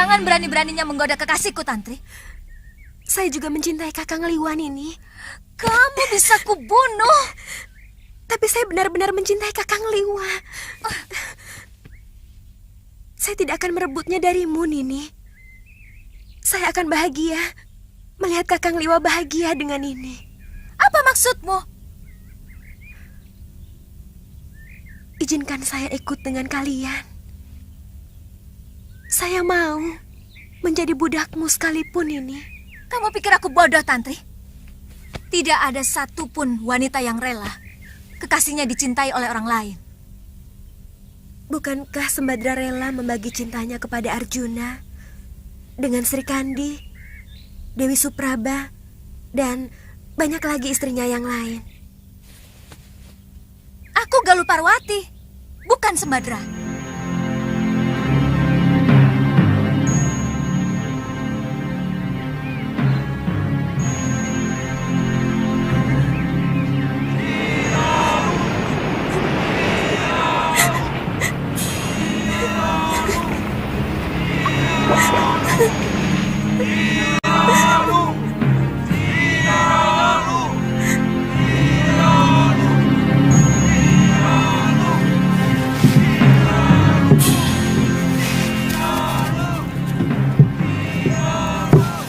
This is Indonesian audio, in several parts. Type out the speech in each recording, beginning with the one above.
Jangan berani-beraninya menggoda kekasihku, Tantri. Saya juga mencintai Kakang Liwan ini. Kamu bisa kubunuh. Tapi saya benar-benar mencintai Kakang Liwa. Saya tidak akan merebutnya darimu, Nini. Saya akan bahagia melihat Kakang Liwa bahagia dengan ini. Apa maksudmu? Izinkan saya ikut dengan kalian. Saya mau menjadi budakmu sekalipun ini. Kamu pikir aku bodoh, Tantri? Tidak ada satupun wanita yang rela kekasihnya dicintai oleh orang lain. Bukankah Sembadra rela membagi cintanya kepada Arjuna dengan Sri Kandi, Dewi Supraba, dan banyak lagi istrinya yang lain? Aku Galuh Parwati, bukan Sembadra.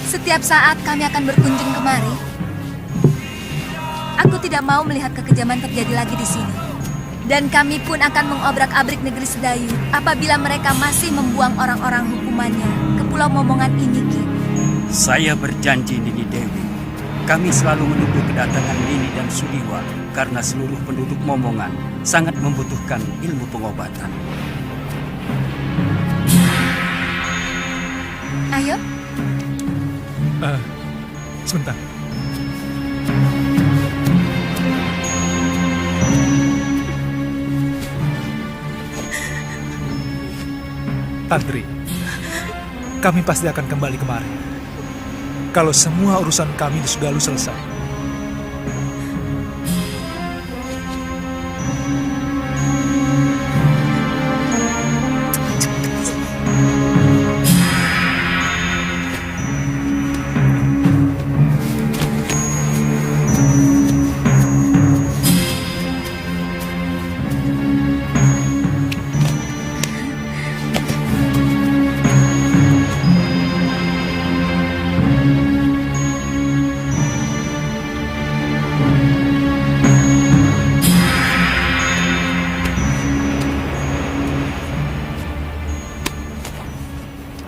Setiap saat kami akan berkunjung kemari. Aku tidak mau melihat kekejaman terjadi lagi di sini. Dan kami pun akan mengobrak-abrik negeri Sedayu apabila mereka masih membuang orang-orang hukumannya ke Pulau Momongan ini, Ki. Saya berjanji, Nini Dewi. Kami selalu menunggu kedatangan Nini dan Suliwa karena seluruh penduduk Momongan sangat membutuhkan ilmu pengobatan. Ayo. Sebentar. Tantri, kami pasti akan kembali kemari. Kalau semua urusan kami di Sugalu selesai.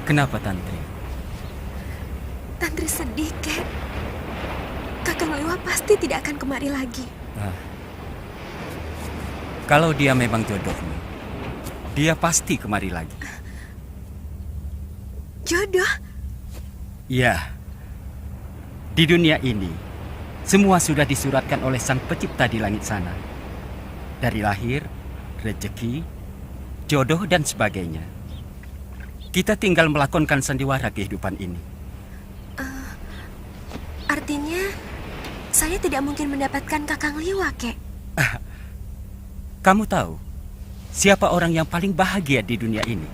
Kenapa, Tantri? Tantri sedih, Kek. Kakang Liwa pasti tidak akan kemari lagi. Kalau dia memang jodohmu, dia pasti kemari lagi. Jodoh? Ya, di dunia ini, semua sudah disuratkan oleh Sang Pencipta di langit sana. Dari lahir, rezeki, jodoh, dan sebagainya. Kita tinggal melakonkan sandiwara kehidupan ini. Artinya, saya tidak mungkin mendapatkan Kakang Liwa, Kek. Kamu tahu, siapa orang yang paling bahagia di dunia ini?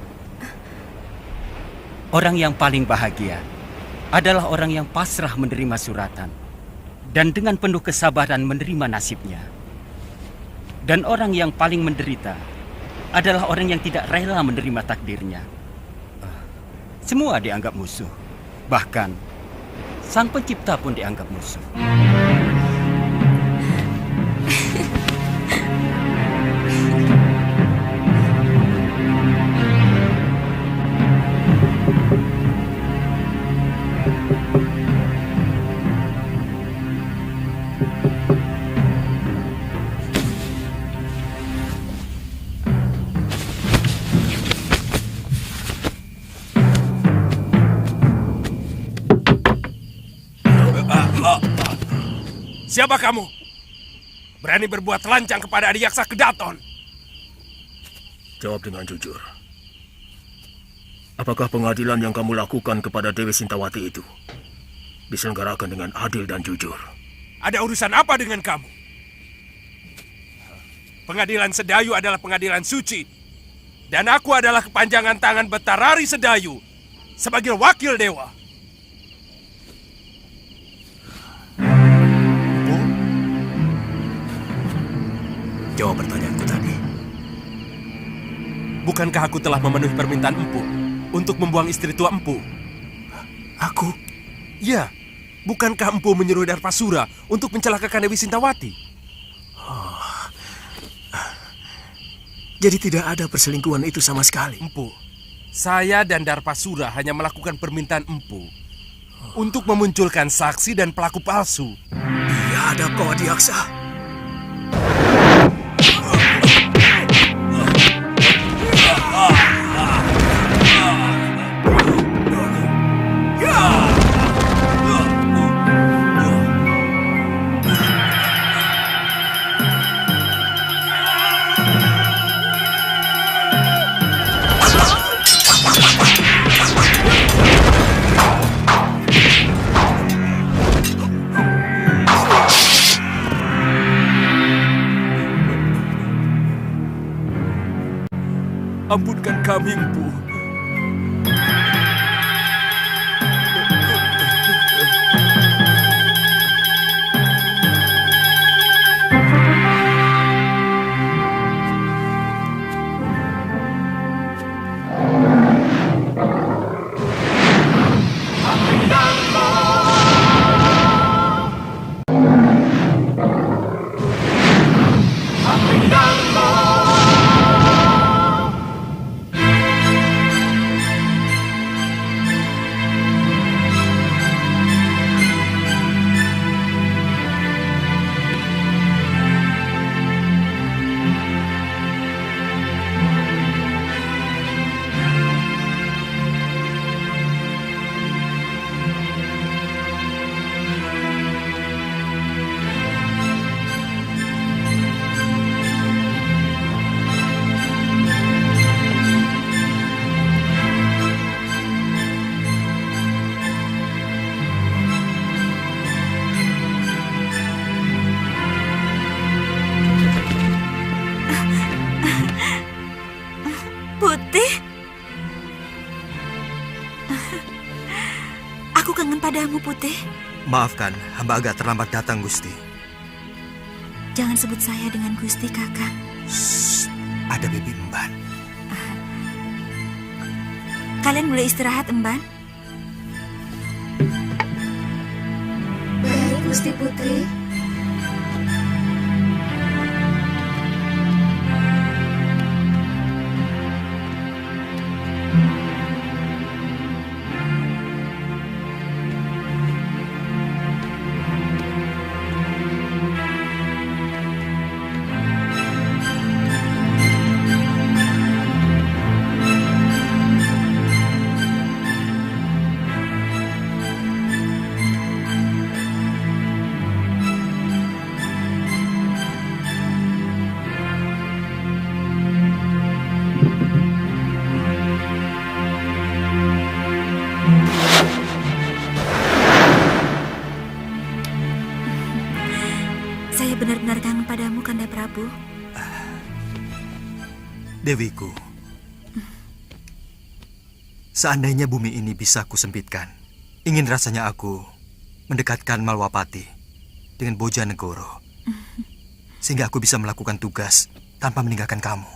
Orang yang paling bahagia adalah orang yang pasrah menerima suratan dan dengan penuh kesabaran menerima nasibnya. Dan orang yang paling menderita adalah orang yang tidak rela menerima takdirnya. Semua dianggap musuh. Bahkan, Sang Pencipta pun dianggap musuh. Siapa kamu? Berani berbuat lancang kepada Adiyaksa Kedaton? Jawab dengan jujur. Apakah pengadilan yang kamu lakukan kepada Dewi Sintawati itu diselenggarakan dengan adil dan jujur? Ada urusan apa dengan kamu? Pengadilan Sedayu adalah pengadilan suci. Dan aku adalah kepanjangan tangan Betarari Sedayu sebagai wakil dewa. Empu, Jawab pertanyaanku tadi. bukankah aku telah memenuhi permintaan Empu untuk membuang istri tua Empu? Aku? Ya, bukankah Empu menyuruh Darpasura untuk mencelakakan Dewi Sintawati? Jadi tidak ada perselingkuhan itu sama sekali. Empu, saya dan Darpasura hanya melakukan permintaan Empu untuk memunculkan saksi dan pelaku palsu. Biadab kau Adiaksa. Ampunkan kami, Empu. Putih. Aku kangen padamu, Putih. Maafkan, hamba agak terlambat datang, Gusti. Jangan sebut saya dengan Gusti, Kakak. Shh, ada Bibi Emban. Kalian boleh istirahat, Emban. Baik, Gusti Putri. Saya benar-benar kangen padamu, Kanda Prabu. Dewiku, seandainya bumi ini bisa kusempitkan, ingin rasanya aku mendekatkan Malwapati dengan Bojanegoro, sehingga aku bisa melakukan tugas tanpa meninggalkan kamu.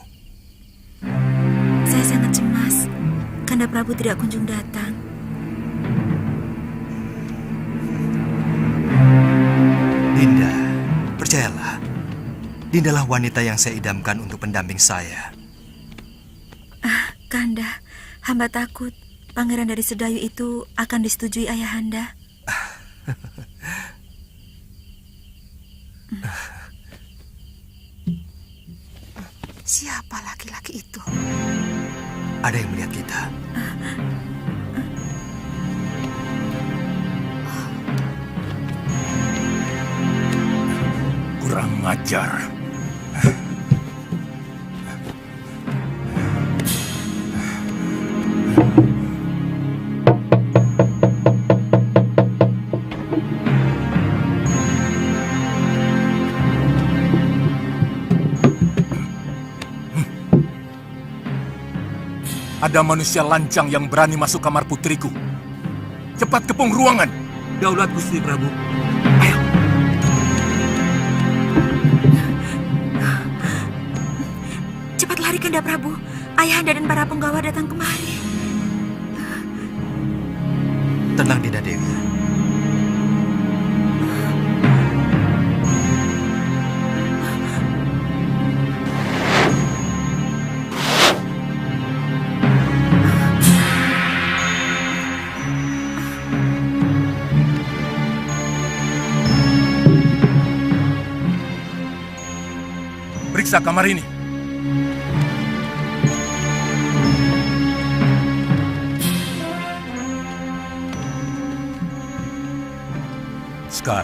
Saya sangat cemas. Kanda Prabu tidak kunjung datang. Dinda, percayalah, Dindalah wanita yang saya idamkan untuk pendamping saya. Kanda, hamba takut pangeran dari Sedayu itu akan disetujui ayahanda. Siapa laki-laki itu? Ada yang melihat kita. Kurang ajar. Ada manusia lancang yang berani masuk kamar putriku. Cepat kepung ruangan. Daulat Gusti Prabu. Cepat lari, Kanda Prabu. Ayahanda dan para penggawa datang kemari. Tenang, Dinda Dewi. Periksa kamar ini. Sekar,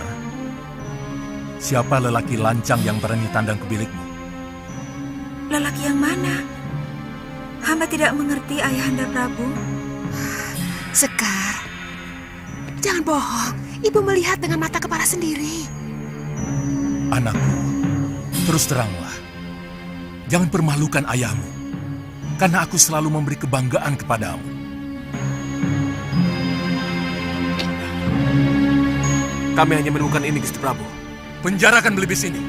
siapa lelaki lancang yang berani tandang ke bilikmu? Lelaki yang mana? Hamba tidak mengerti, Ayahanda Prabu. Sekar, jangan bohong. Ibu melihat dengan mata kepala sendiri. Anakku, terus teranglah. Jangan permalukan ayahmu, karena aku selalu memberi kebanggaan kepadamu. Kami hanya menemukan ini, Gusti Prabu. Penjarakan Belibis ini.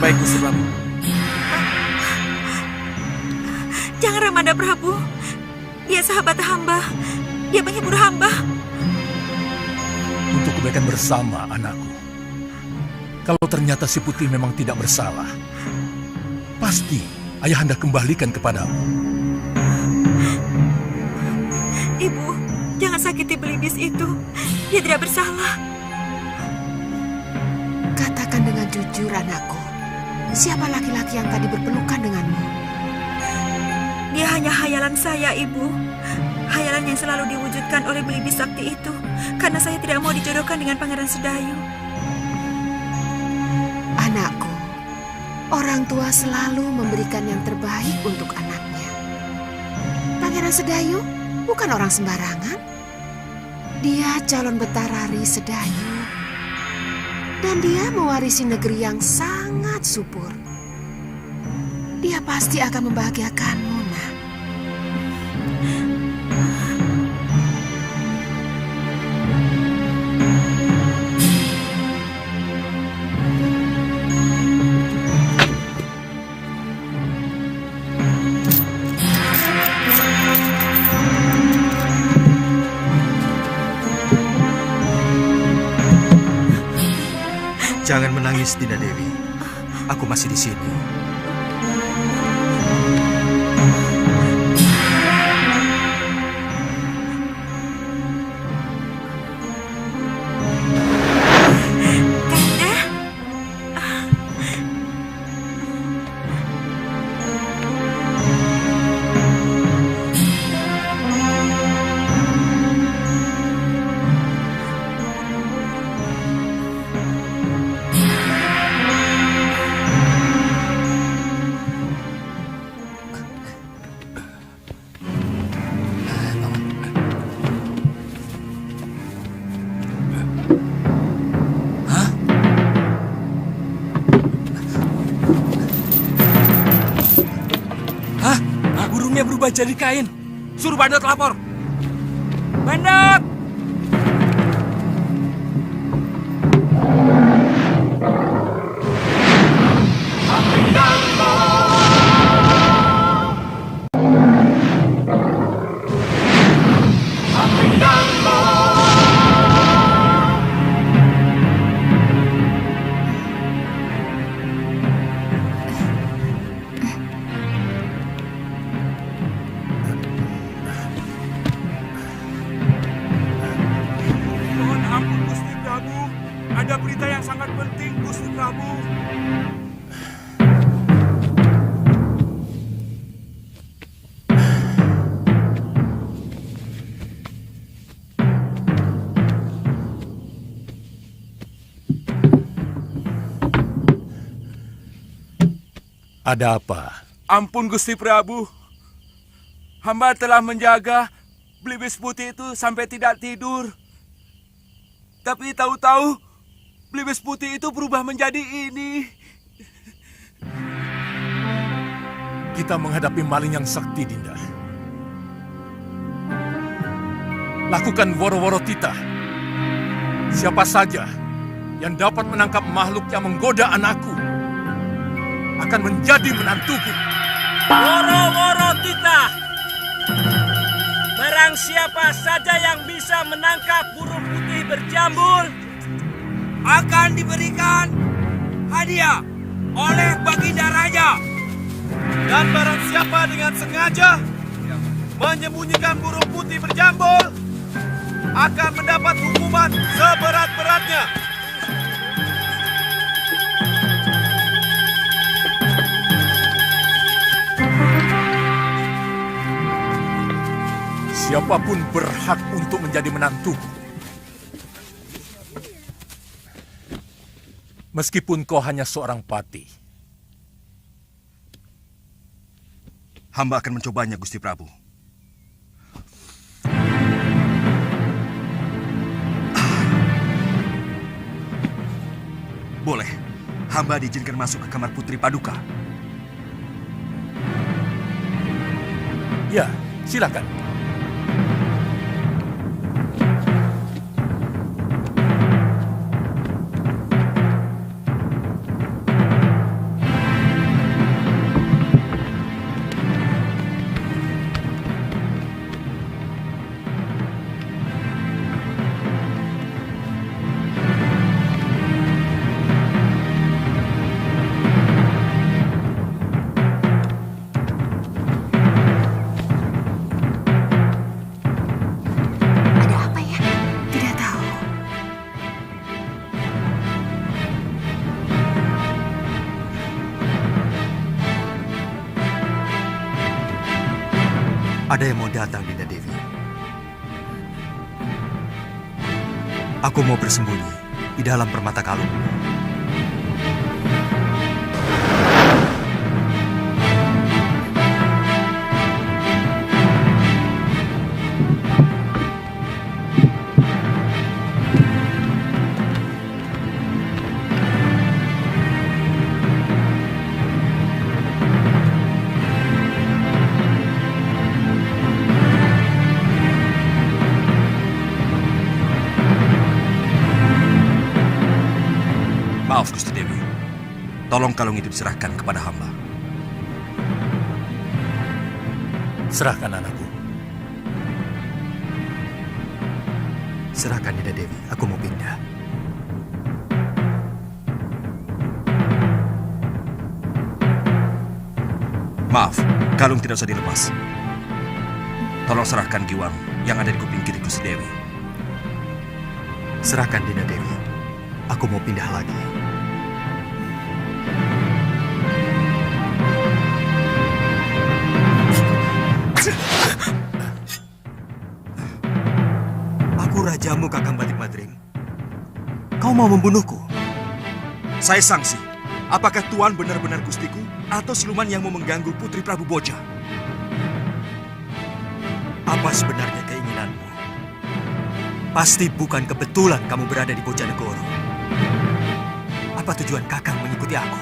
Baik, Gusti Prabu. Jangan, Ramanda Prabu. Dia sahabat hamba. Dia penghibur hamba. Untuk kebaikan bersama, anakku. Kalau ternyata si putih memang tidak bersalah, pasti ayahanda kembalikan kepadamu. Ibu, jangan sakiti Belibis itu. Dia tidak bersalah. Katakan dengan jujur, anakku. Siapa laki-laki yang tadi berpelukan denganmu? Dia hanya hayalan saya, Ibu. Hayalan yang selalu diwujudkan oleh Belibis sakti itu. Karena saya tidak mau dijodohkan dengan Pangeran Sedayu. Anakku, orang tua selalu memberikan yang terbaik untuk anaknya. Pangeran Sedayu bukan orang sembarangan. Dia calon Betarari Sedayu. Dan dia mewarisi negeri yang sangat subur. Dia pasti akan membahagiakanmu, nak. Jangan menangis, Dinda Dewi. Aku masih di sini. Berubah jadi kain. Suruh Bandot lapor. Bandot! Ada berita yang sangat penting, Gusti Prabu. Ada apa? Ampun, Gusti Prabu. Hamba telah menjaga Belibis putih itu sampai tidak tidur. Tapi tahu-tahu Belibis putih itu berubah menjadi ini. Kita menghadapi maling yang sakti, Dinda. lakukan woro-woro titah. Siapa saja yang dapat menangkap makhluk yang menggoda anakku akan menjadi menantuku. Woro-woro titah. Barang siapa saja yang bisa menangkap burung putih berjambul akan diberikan hadiah oleh Baginda Raja. Dan barang siapa dengan sengaja menyembunyikan burung putih berjambul akan mendapat hukuman seberat-beratnya. Siapapun berhak untuk menjadi menantuku. Meskipun kau hanya seorang patih. Hamba akan mencobanya, Gusti Prabu. Boleh. Hamba diizinkan masuk ke kamar Putri Paduka. Ya, silakan. Ada yang mau datang, Dinda Dewi. Aku mau bersembunyi di dalam permata kalung. Maaf, Gusti Dewi. Tolong kalung itu diserahkan kepada hamba. Serahkan anakku. Serahkan, Dinda Dewi. Aku mau pindah. Maaf, kalung tidak usah dilepas. Tolong serahkan giwang yang ada di kuping kiri Gusti Dewi. Serahkan, Dinda Dewi. Aku mau pindah lagi. Aku rajamu, Kakang Batik Madrim. Kau mau membunuhku? Saya sangsi. Apakah Tuan benar-benar gustiku atau siluman yang mau mengganggu Putri Prabu Boja? Apa sebenarnya keinginanmu? Pasti bukan kebetulan kamu berada di Bojanegoro. Apa tujuan Kakang mengikuti aku?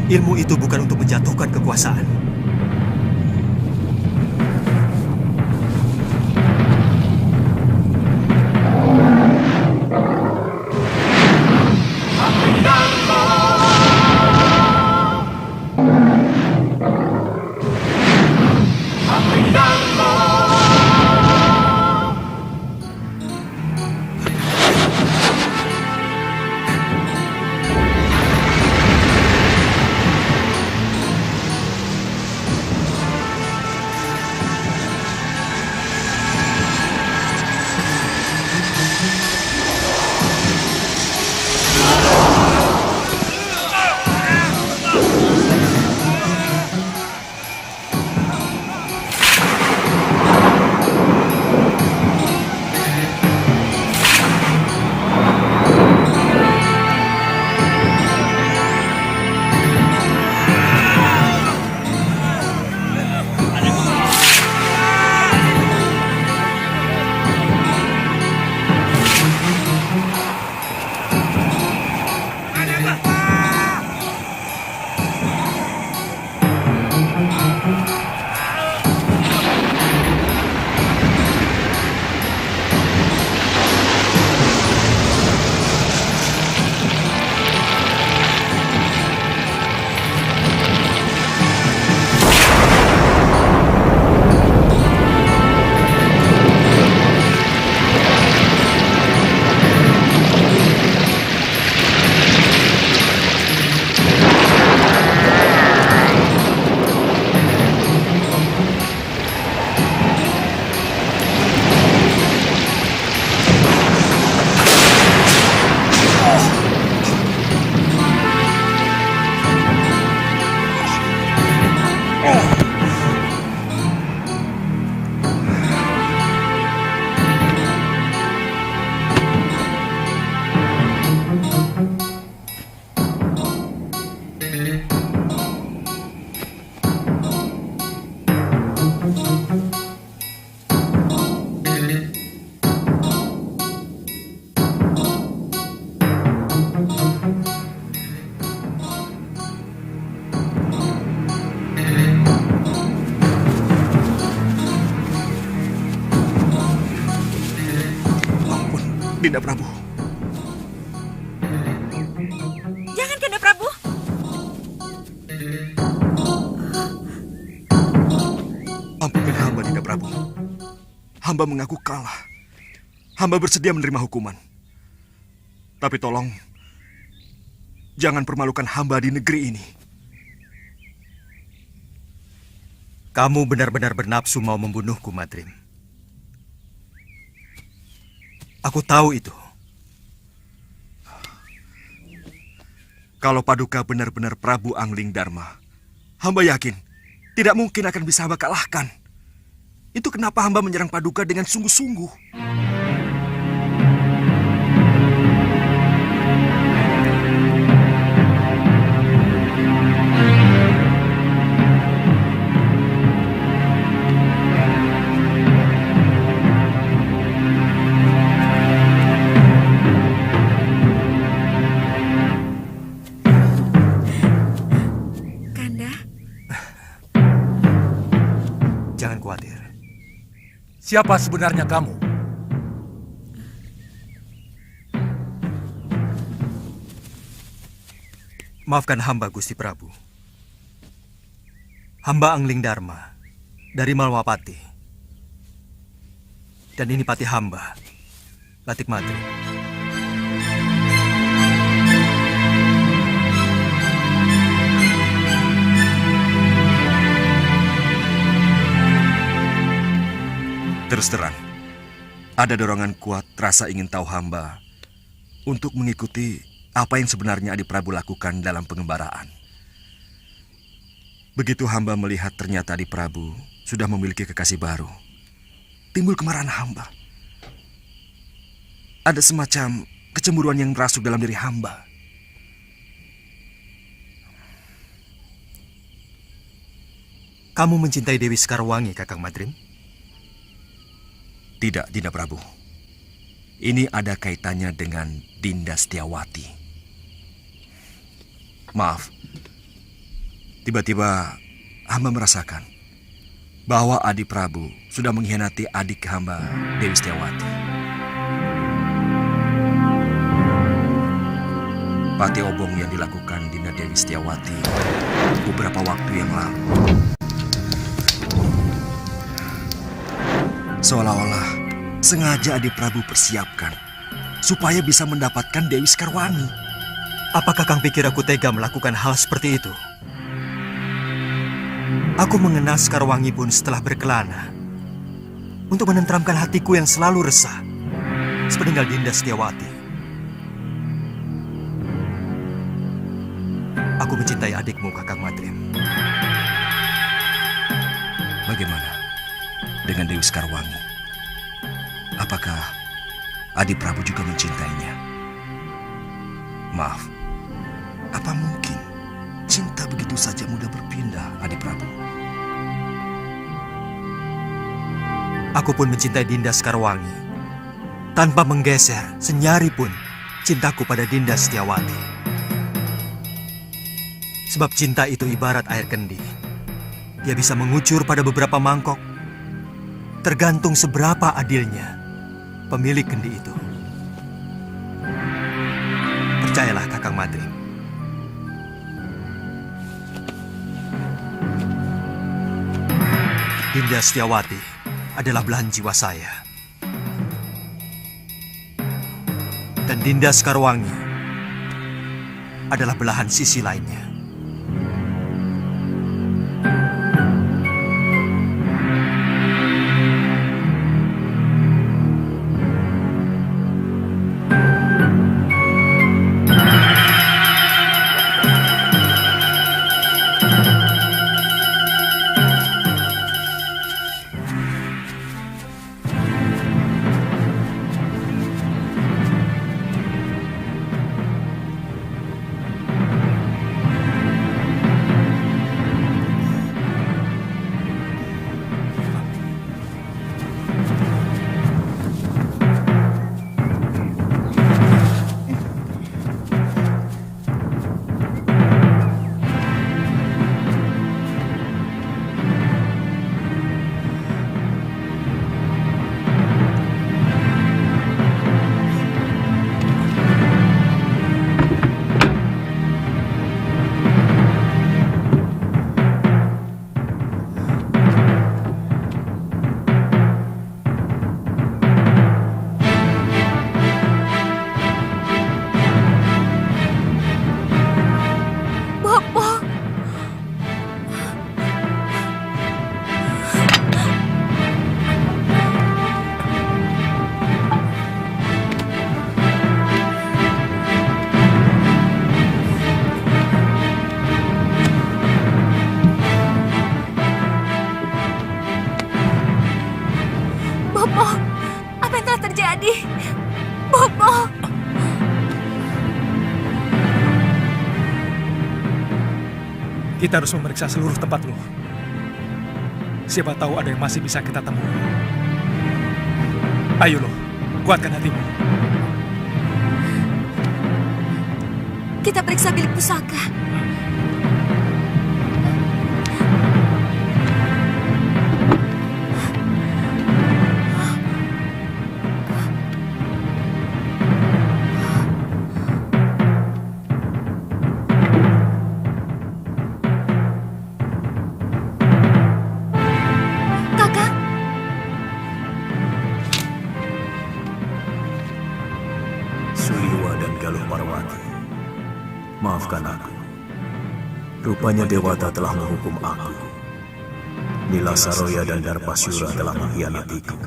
Ilmu itu bukan untuk menjatuhkan kekuasaan. Dinda Prabu. Jangan, Kanda Prabu. Ampunkan hamba, Dinda Prabu. Hamba mengaku kalah. Hamba bersedia menerima hukuman. Tapi tolong, jangan permalukan hamba di negeri ini. Kamu benar-benar bernafsu mau membunuhku, Madrim. Aku tahu itu. Kalau Paduka benar-benar Prabu Angling Dharma, hamba yakin tidak mungkin akan bisa hamba kalahkan. Itu kenapa hamba menyerang Paduka dengan sungguh-sungguh. Jangan khawatir. Siapa sebenarnya kamu? Maafkan hamba, Gusti Prabu. Hamba Angling Dharma dari Malwapati. Dan ini pati hamba, Latik Madrim. Terus terang, ada dorongan kuat rasa ingin tahu hamba untuk mengikuti apa yang sebenarnya Adi Prabu lakukan dalam pengembaraan. Begitu hamba melihat ternyata Adi Prabu sudah memiliki kekasih baru, timbul kemarahan hamba. Ada semacam kecemburuan yang merasuk dalam diri hamba. Kamu mencintai Dewi Sekarwangi, Kakang Madrim? Tidak, Dinda Prabu. Ini ada kaitannya dengan Dinda Setiawati. Maaf, Tiba-tiba hamba merasakan bahwa Adi Prabu sudah mengkhianati adik hamba Dewi Setiawati. Pati obong yang dilakukan Dinda Dewi Setiawati beberapa waktu yang lalu. Seolah-olah sengaja Adi Prabu persiapkan supaya bisa mendapatkan Dewi Sekarwangi. Apakah Kang pikir aku tega melakukan hal seperti itu? Aku mengenal Sekarwangi pun setelah berkelana untuk menenteramkan hatiku yang selalu resah sepeninggal Dinda Setiawati. Aku mencintai adikmu, Kakang Madrim. Bagaimana dengan Dewi Sekarwangi? Apakah Adi Prabu juga mencintainya? Maaf, apa mungkin cinta begitu saja mudah berpindah, Adi Prabu? Aku pun mencintai Dinda Sekarwangi. Tanpa menggeser senyari pun cintaku pada Dinda Setiawati. Sebab cinta itu ibarat air kendi. Dia bisa mengucur pada beberapa mangkok. Tergantung seberapa adilnya pemilik kendi itu. Percayalah, Kakang Madrim. Dinda Setiawati adalah belahan jiwa saya. Dan Dinda Sekarwangi adalah belahan sisi lainnya. Kita harus memeriksa seluruh tempat lo. Siapa tahu ada yang masih bisa kita temui. Ayo lo, kuatkan hatimu. Kita periksa bilik pusaka. Maafkan aku. Rupanya Dewata telah menghukum aku. Nila Saroya dan Darpasyura telah mengkhianatiku.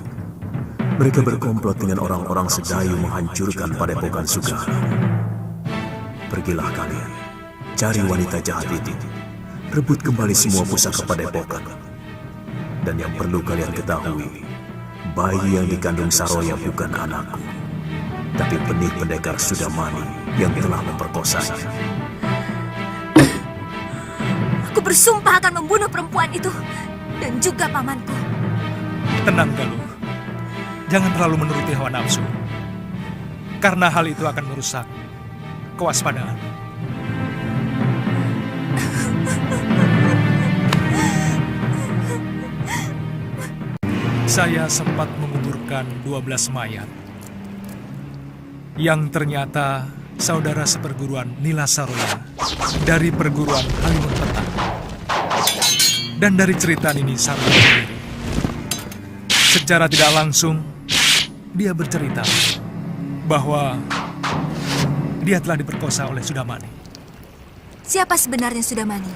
Mereka berkomplot dengan orang-orang Sedayu menghancurkan Padepokan Sugara. Pergilah kalian, cari wanita jahat itu. Rebut kembali semua pusaka Padepokan. Dan yang perlu kalian ketahui, bayi yang dikandung Saroya bukan anakku, tapi benih pendekar Sudamani yang telah memperkosanya. Aku bersumpah akan membunuh perempuan itu dan juga pamanku. Tenang, Galuh. Jangan terlalu menuruti hawa nafsu. Karena hal itu akan merusak kewaspadaan. Saya sempat menguburkan 12 mayat yang ternyata saudara seperguruan Nila Saroya dari perguruan Halimun Petang. Dan dari cerita ini Saroya sendiri, secara tidak langsung dia bercerita bahwa dia telah diperkosa oleh Sudamani. Siapa sebenarnya Sudamani?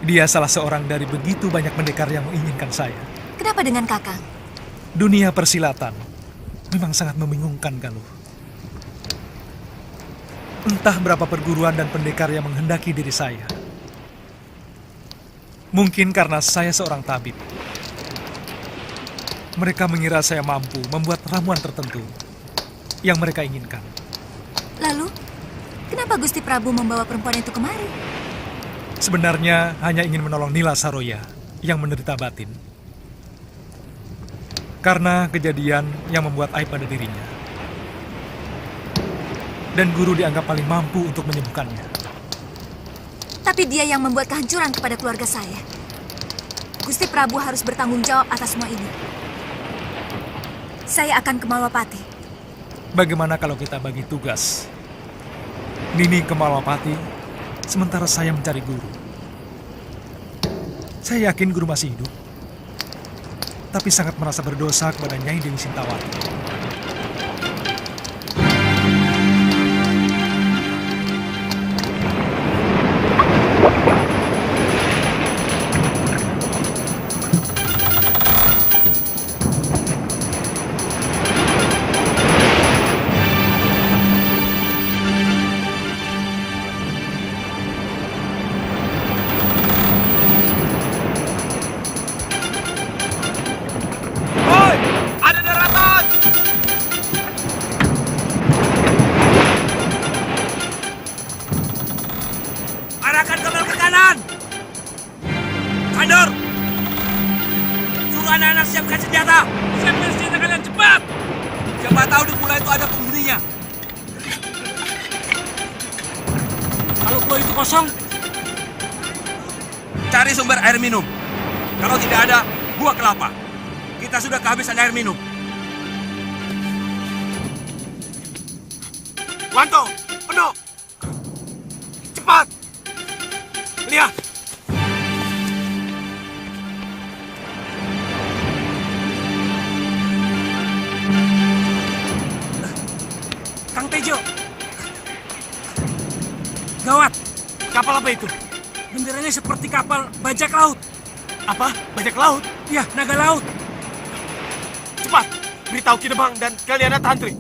Dia salah seorang dari begitu banyak pendekar yang menginginkan saya. Kenapa dengan Kakang? Dunia persilatan memang sangat membingungkan, Galuh. Entah berapa perguruan dan pendekar yang menghendaki diri saya. Mungkin karena saya seorang tabib. Mereka mengira saya mampu membuat ramuan tertentu yang mereka inginkan. Lalu, kenapa Gusti Prabu membawa perempuan itu kemari? Sebenarnya hanya ingin menolong Nila Saroya yang menderita batin. Karena kejadian yang membuat aib pada dirinya. Dan guru dianggap paling mampu untuk menyembuhkannya. Tapi dia yang membuat kehancuran kepada keluarga saya. Gusti Prabu harus bertanggung jawab atas semua ini. Saya akan ke Malwapati. Bagaimana kalau kita bagi tugas? Nini ke Malwapati, sementara saya mencari guru. Saya yakin guru masih hidup. Tapi sangat merasa berdosa kepada Nyai Dewi Sintawati. Arahkan kapal ke kanan. Kandor, suruh anak-anak siapkan senjata. Siapkan senjata kalian cepat. Siapa tahu di pulau itu ada penghuninya. Kalau pulau itu kosong, cari sumber air minum. Kalau tidak ada, buah kelapa. Kita sudah kehabisan air minum. Wanto, penuh. Cepat. Lihat. Kang Tejo. Gawat. Kapal apa itu? Benderanya seperti kapal bajak laut. Apa? Bajak laut? Ya, naga laut. Cepat, beritahu Kidemang dan kalian Tantri.